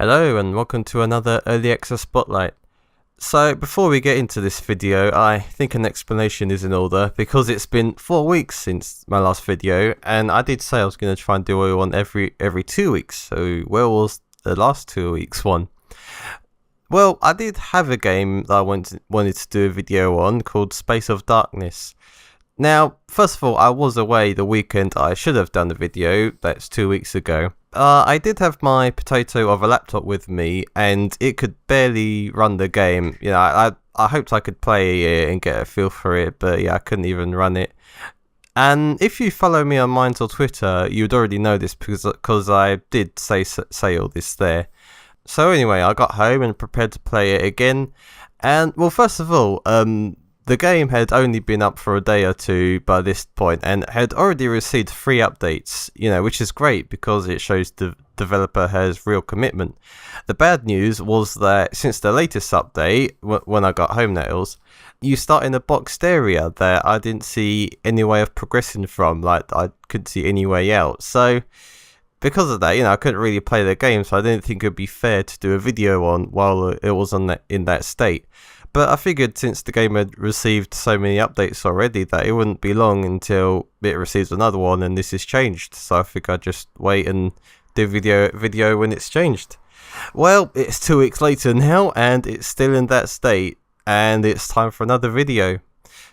Hello and welcome to another Early Access Spotlight. So before we get into this video, I think an explanation is in order because it's been 4 weeks since my last video, and I did say I was going to try and do one every 2 weeks, so where was the last 2 weeks one? Well, I did have a game that I wanted to do a video on called Space of Darkness. Now, first of all, I was away the weekend I should have done the video, that's 2 weeks ago. I did have my potato of a laptop with me, and it could barely run the game. You know, I hoped I could play it and get a feel for it, but yeah, I couldn't even run it. And if you follow me on Minds or Twitter, you'd already know this because I did say all this there. So anyway, I got home and prepared to play it again. And well, first of all, the game had only been up for a day or two by this point and had already received 3 updates, which is great because it shows the developer has real commitment. The bad news was that since the latest update, when I got home, you start in a boxed area that I didn't see any way of progressing from, like I couldn't see any way out. So because of that, I couldn't really play the game, so I didn't think it would be fair to do a video on while it was in that state. But I figured since the game had received so many updates already that it wouldn't be long until it receives another one and this is changed. So I think I'd just wait and do video when it's changed. Well, it's 2 weeks later now and it's still in that state and it's time for another video.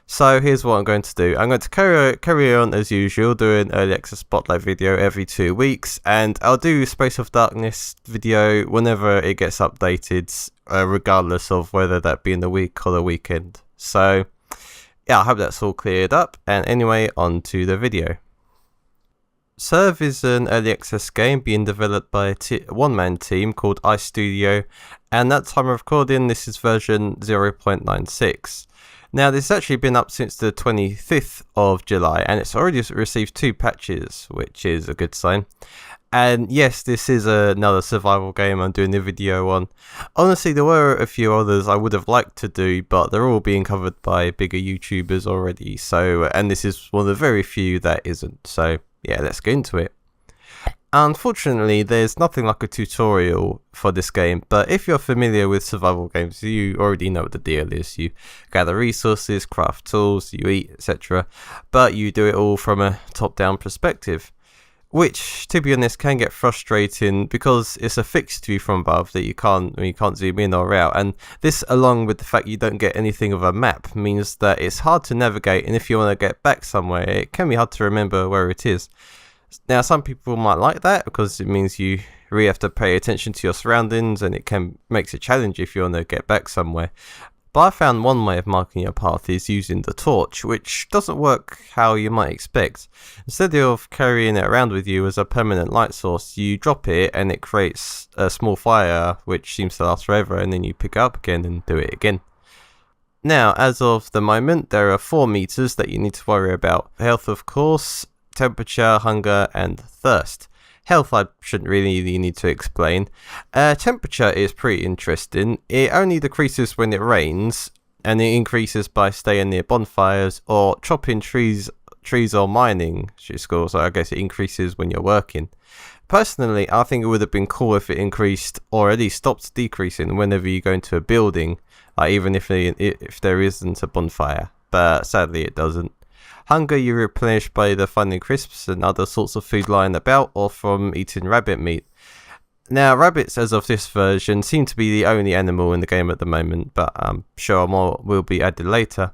So here's what I'm going to do. I'm going to carry on as usual, doing Early Access Spotlight video every 2 weeks, and I'll do Space of Darkness video whenever it gets updated, regardless of whether that be in the week or the weekend. So yeah, I hope that's all cleared up, and anyway, on to the video. SURV is an early access game being developed by a one-man team called iStudio, and at time of recording this is version 0.96. Now, this has actually been up since the 25th of July, and it's already received 2 patches, which is a good sign. And yes, this is another survival game I'm doing a video on. Honestly, there were a few others I would have liked to do, but they're all being covered by bigger YouTubers already, and this is one of the very few that isn't. So yeah, let's get into it. Unfortunately, there's nothing like a tutorial for this game, but if you're familiar with survival games, you already know what the deal is. You gather resources, craft tools, you eat, etc. But you do it all from a top-down perspective, which, to be honest, can get frustrating because it's a fixed view from above that you can't zoom in or out, and this, along with the fact you don't get anything of a map, means that it's hard to navigate, and if you want to get back somewhere, it can be hard to remember where it is. Now, some people might like that because it means you really have to pay attention to your surroundings, and it makes it challenging if you want to get back somewhere. But I found one way of marking your path is using the torch, which doesn't work how you might expect. Instead of carrying it around with you as a permanent light source, you drop it and it creates a small fire which seems to last forever, and then you pick it up again and do it again. Now, as of the moment, there are 4 meters that you need to worry about. Health, of course, temperature, hunger, and thirst. Health I shouldn't really need to explain. Temperature is pretty interesting. It only decreases when it rains, and it increases by staying near bonfires or chopping trees or mining. So I guess it increases when you're working. Personally, I think it would have been cool if it increased, or at least stopped decreasing whenever you go into a building, even if there isn't a bonfire. But sadly, it doesn't. Hunger you replenish by either finding crisps and other sorts of food lying about, or from eating rabbit meat. Now, rabbits, as of this version, seem to be the only animal in the game at the moment, but I'm sure more will be added later.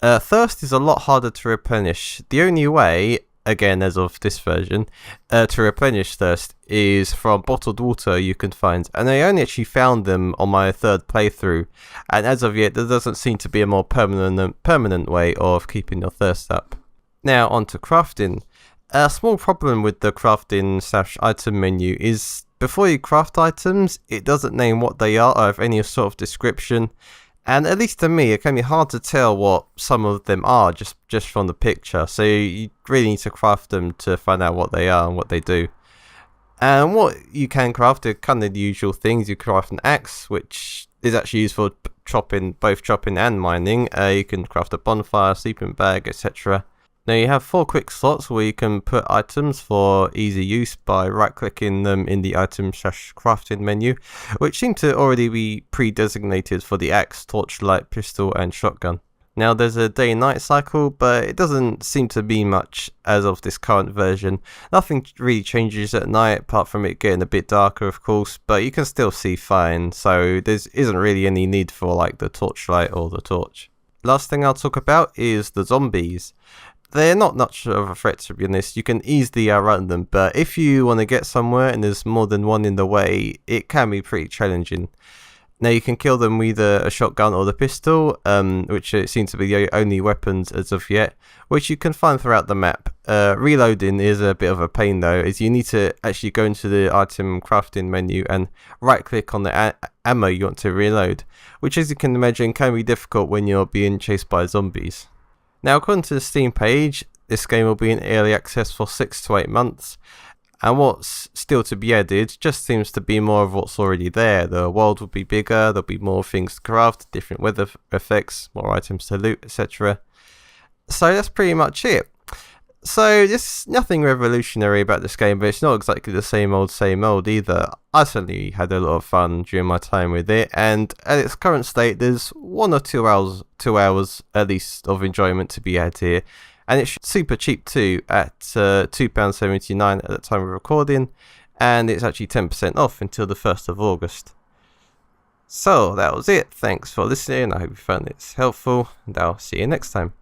Thirst is a lot harder to replenish. The only way, again as of this version, to replenish thirst is from bottled water you can find, and I only actually found them on my 3rd playthrough, and as of yet there doesn't seem to be a more permanent way of keeping your thirst up. Now on to crafting. A small problem with the crafting/item menu is before you craft items, it doesn't name what they are or have any sort of description. And at least to me, it can be hard to tell what some of them are just from the picture. So you really need to craft them to find out what they are and what they do. And what you can craft are kind of the usual things. You craft an axe, which is actually used for both chopping and mining. You can craft a bonfire, sleeping bag, etc. Now you have 4 quick slots where you can put items for easy use by right clicking them in the item/crafting menu, which seem to already be pre-designated for the axe, torchlight, pistol and shotgun. Now there's a day and night cycle, but it doesn't seem to be much as of this current version. Nothing really changes at night apart from it getting a bit darker of course, but you can still see fine, so there isn't really any need for like the torchlight or the torch. Last thing I'll talk about is the zombies. They're not much of a threat to be honest, you can easily outrun them, but if you want to get somewhere and there's more than one in the way, it can be pretty challenging. Now you can kill them with a shotgun or the pistol, which seems to be the only weapons as of yet, which you can find throughout the map. Reloading is a bit of a pain though, as you need to actually go into the item crafting menu and right click on the ammo you want to reload, which as you can imagine can be difficult when you're being chased by zombies. Now according to the Steam page, this game will be in early access for 6 to 8 months. And what's still to be added just seems to be more of what's already there. The world will be bigger, there'll be more things to craft, different weather effects, more items to loot, etc. So that's pretty much it. So there's nothing revolutionary about this game, but it's not exactly the same old either. I certainly had a lot of fun during my time with it, and at its current state there's 1 or 2 hours at least of enjoyment to be had here. And it's super cheap too, at £2.79 at the time of recording, and it's actually 10% off until the 1st of August. So that was it, thanks for listening, I hope you found this helpful, and I'll see you next time.